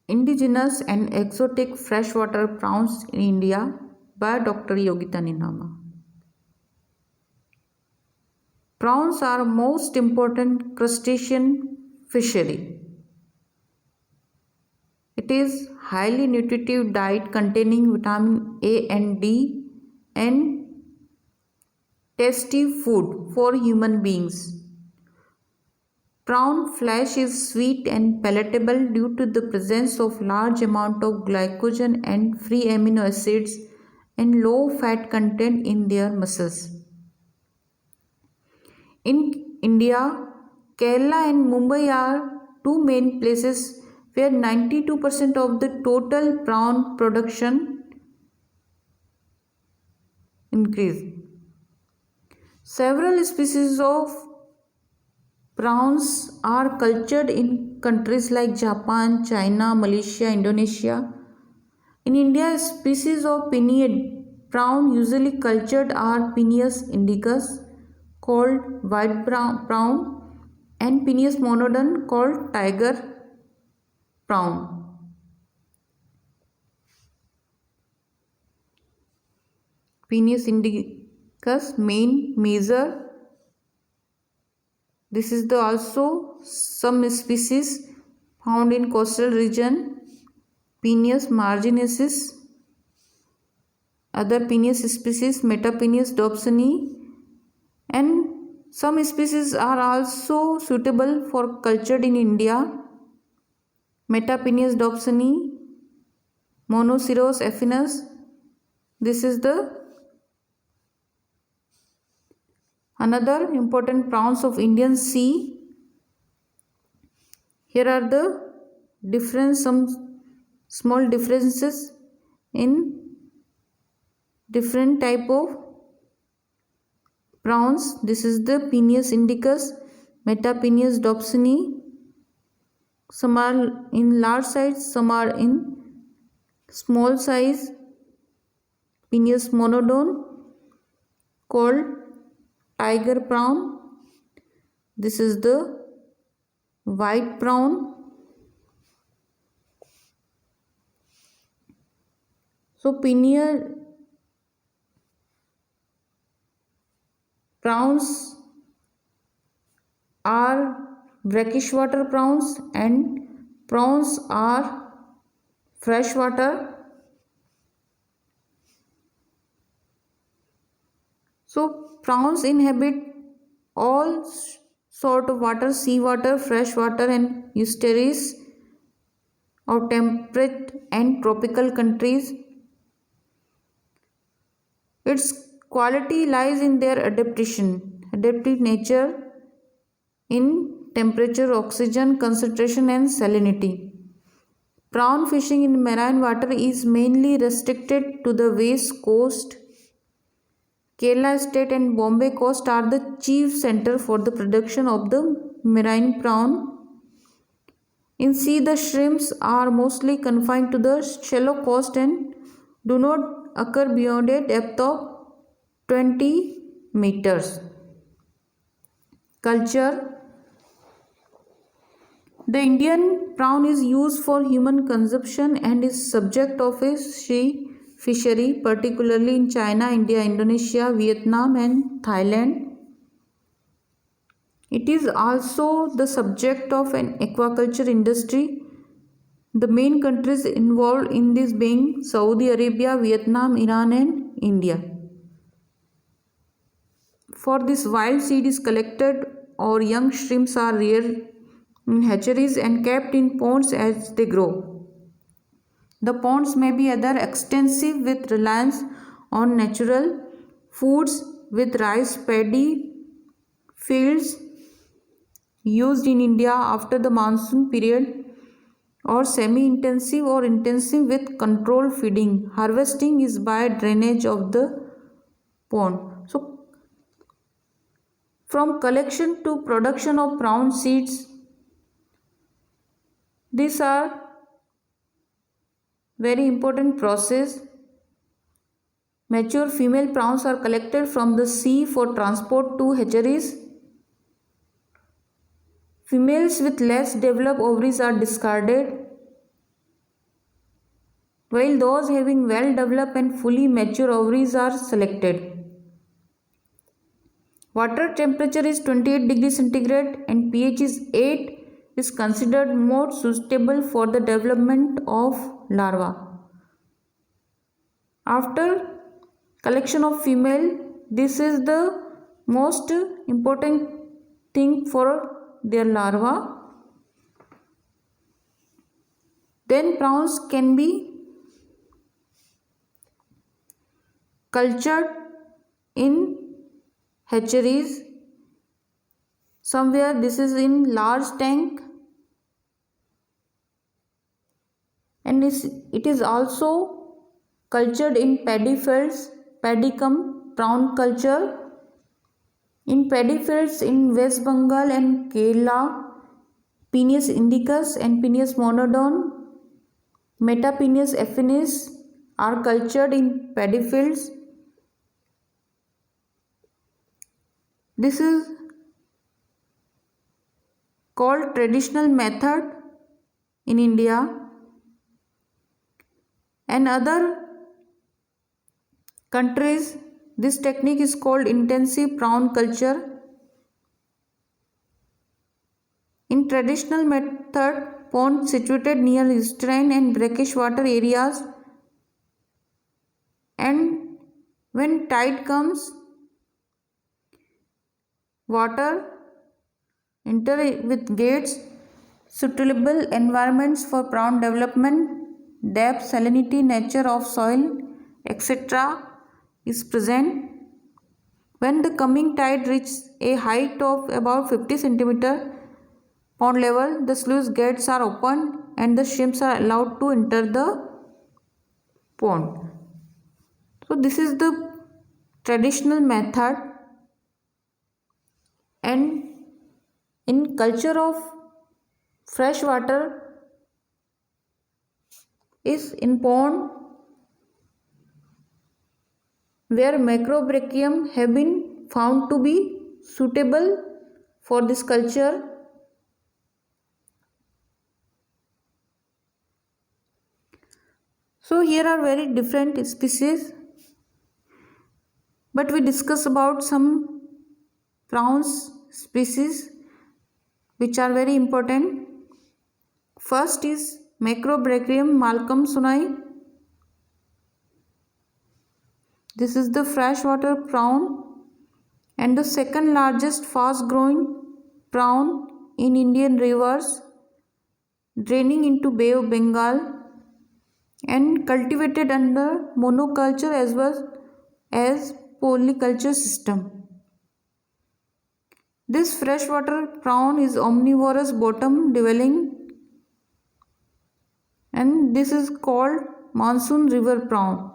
Indigenous and Exotic Freshwater Prawns in India by Dr. Yogita Ninama. Prawns are most important crustacean fishery. It is highly nutritive diet containing vitamin A and D and tasty food for human beings. Prawn flesh is sweet and palatable due to the presence of large amount of glycogen and free amino acids and low fat content in their muscles. In India, Kerala and Mumbai are two main places where 92% of the total prawn production increase. Several species of prawns are cultured in countries like Japan, China, Malaysia, Indonesia. In India, species of pinnate prawn usually cultured are Penaeus indicus called white prawn and Penaeus monodon called tiger prawn. Penaeus indicus main major. This is the also some species found in coastal region. Penaeus marginesis. Other Penaeus species Metapenaeus dobsoni, and some species are also suitable for cultured in India. Metapenaeus dobsoni, Monoceros affinis. This is the another important prawns of Indian Sea. Here are the some small differences in different type of prawns. This is the Penaeus indicus, Metapenaeus dobsoni. Some are in large size, some are in small size. Penaeus monodon called tiger prawn. This is the white prawn. So Penaeus prawns are brackish-water prawns and prawns are freshwater. So prawns inhabit all sort of water, seawater, freshwater and estuaries of temperate and tropical countries. Its quality lies in their adaptive nature in temperature, oxygen concentration and salinity. Prawn fishing in marine water is mainly restricted to the west coast. Kerala state and Bombay coast are the chief center for the production of the marine prawn. In sea, the shrimps are mostly confined to the shallow coast and do not occur beyond a depth of 20 meters. Culture. The Indian prawn is used for human consumption and is subject of a sea fishery, particularly in China, India, Indonesia, Vietnam and Thailand. It is also the subject of an aquaculture industry. The main countries involved in this being Saudi Arabia, Vietnam, Iran and India. For this, wild seed is collected or young shrimps are reared in hatcheries and kept in ponds as they grow. The ponds may be either extensive with reliance on natural foods with rice paddy fields used in India after the monsoon period, or semi-intensive or intensive with controlled feeding. Harvesting is by drainage of the pond. So from collection to production of prawn seeds, these are very important process. Mature female prawns are collected from the sea for transport to hatcheries. Females with less developed ovaries are discarded. while those having well developed and fully mature ovaries are selected. Water temperature is 28 degrees centigrade and pH is 8 is considered more suitable for the development of larva. After collection of female, this is the most important thing for their larva. Then prawns can be cultured in hatcheries. Somewhere this is in large tank, and it is also cultured in paddy fields, paddy cum prawn culture. In paddy fields in West Bengal and Kerala, Penis indicus and Penis monodon, Metapenis affinis are cultured in paddy fields. This is called traditional method in India. And other countries, this technique is called intensive prawn culture. In traditional method, ponds situated near estuarine and brackish water areas, and when tide comes, water enter with gates. Suitable environments for prawn development, depth, salinity, nature of soil, etc. is present. When the coming tide reaches a height of about 50 cm pond level, the sluice gates are opened and the shrimps are allowed to enter the pond. So this is the traditional method. And in culture of fresh water is in pond where macrobrachium have been found to be suitable for this culture. So here are very different species, but we discuss about some prawns species which are very important. First is Macrobrachium malcolmsoni. This is the freshwater prawn and the second largest fast growing prawn in Indian rivers, draining into Bay of Bengal and cultivated under monoculture as well as polyculture system. This freshwater prawn is omnivorous bottom dwelling, and this is called monsoon river prawn.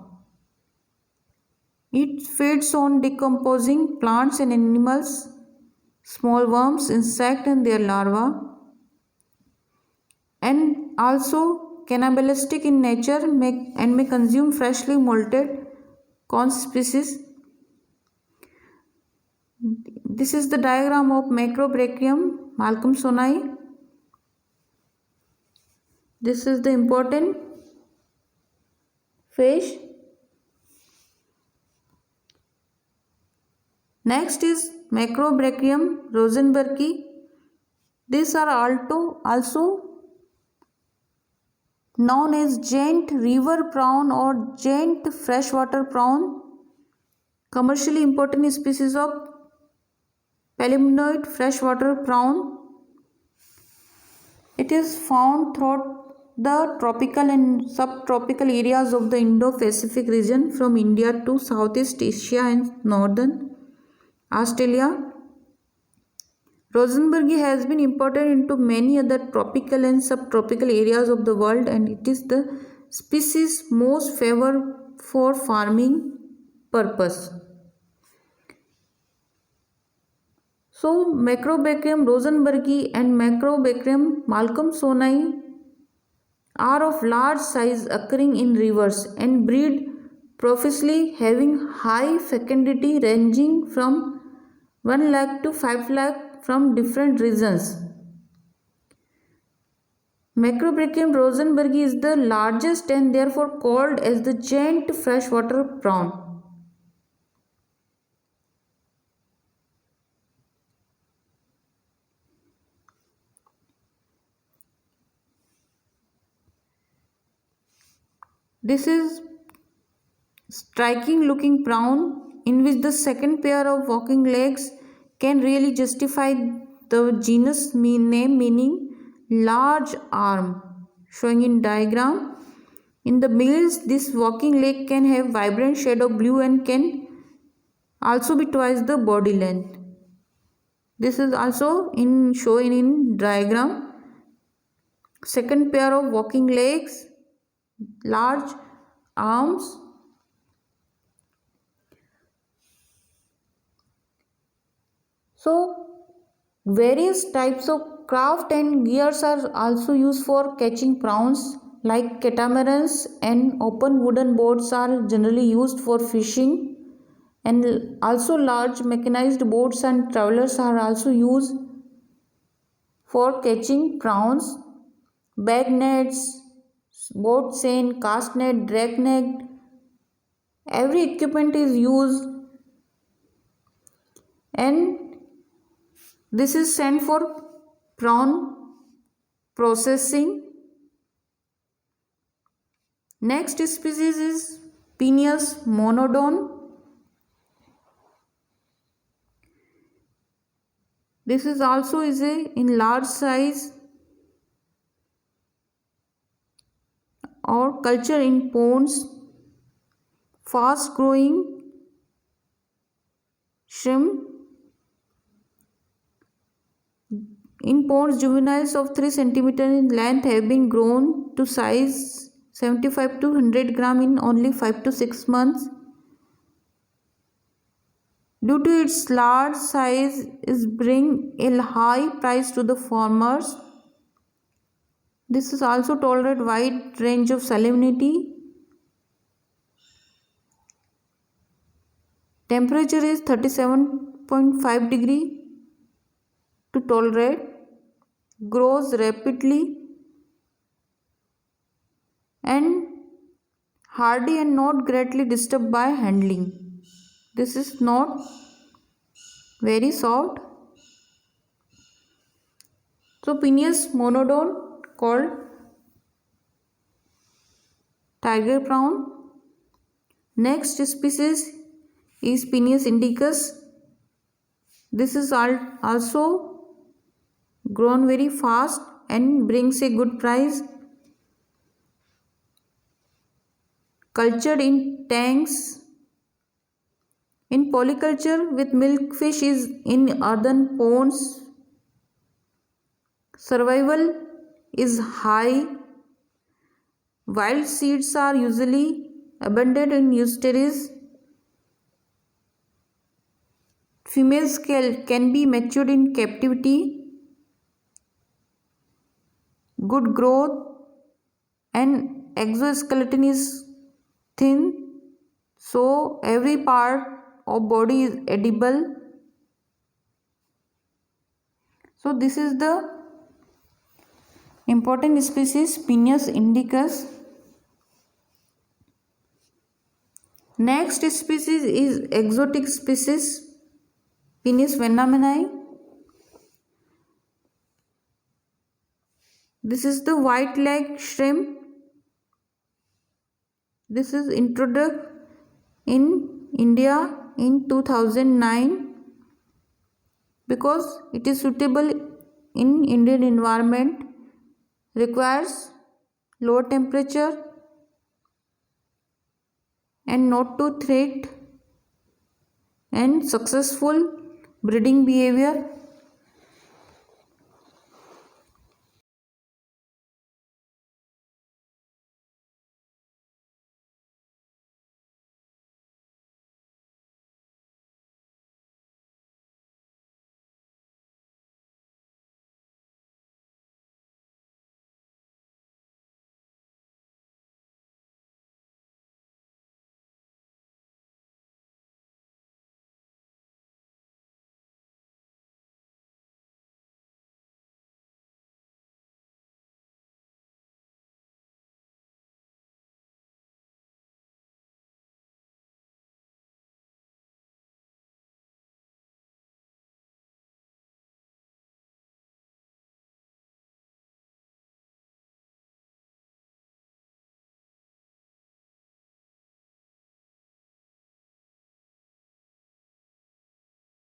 It feeds on decomposing plants and animals, small worms, insects and their larvae, and also cannibalistic in nature and may consume freshly molted conch species. This is the diagram of Macrobrachium malcolmsoni. This is the important fish. Next is Macrobrachium rosenbergi. These are also known as giant river prawn or giant freshwater prawn, commercially important species of palominoid freshwater prawn. It is found throughout the tropical and subtropical areas of the Indo-Pacific region from India to Southeast Asia and northern Australia. Rosenbergi has been imported into many other tropical and subtropical areas of the world, and it is the species most favored for farming purpose. So Macrobrachium rosenbergi and Macrobrachium malcolmsoni are of large size, occurring in rivers and breed profusely, having high fecundity ranging from 1 lakh to 5 lakh from different regions. Macrobrachium rosenbergi is the largest and therefore called as the giant freshwater prawn. This is striking looking prawn in which the second pair of walking legs can really justify the genus name, meaning large arm, showing in diagram. In the males, this walking leg can have vibrant shade of blue and can also be twice the body length. This is also shown in diagram. Second pair of walking legs, large arms. So various types of craft and gears are also used for catching prawns, like catamarans and open wooden boats are generally used for fishing, and also large mechanized boats and travelers are also used for catching prawns. Bag nets, boat seine, cast net, drag net, every equipment is used, and this is sent for prawn processing. Next species is Penaeus monodon. This is also in large size or culture in ponds, fast growing shrimp. In ponds, juveniles of 3 cm in length have been grown to size 75 to 100 gram in only 5 to 6 months. Due to its large size, it brings a high price to the farmers. This is also tolerate wide range of salinity. Temperature is 37.5 degree to tolerate. Grows rapidly and hardy and not greatly disturbed by handling. This is not very soft. So Penaeus monodon called tiger prawn. Next species is Penaeus indicus. This is also grown very fast and brings a good price. Cultured in tanks. In polyculture with milkfish is in earthen ponds. Survival is high. Wild seeds are usually abundant in estuaries. Females can be matured in captivity. Good growth and exoskeleton is thin, so every part of body is edible. So this is the important species Penaeus indicus. Next species is exotic species Penaeus vannamini. This is the white leg shrimp. This is introduced in India in 2009 because it is suitable in Indian environment, requires low temperature and not to threat and successful breeding behavior.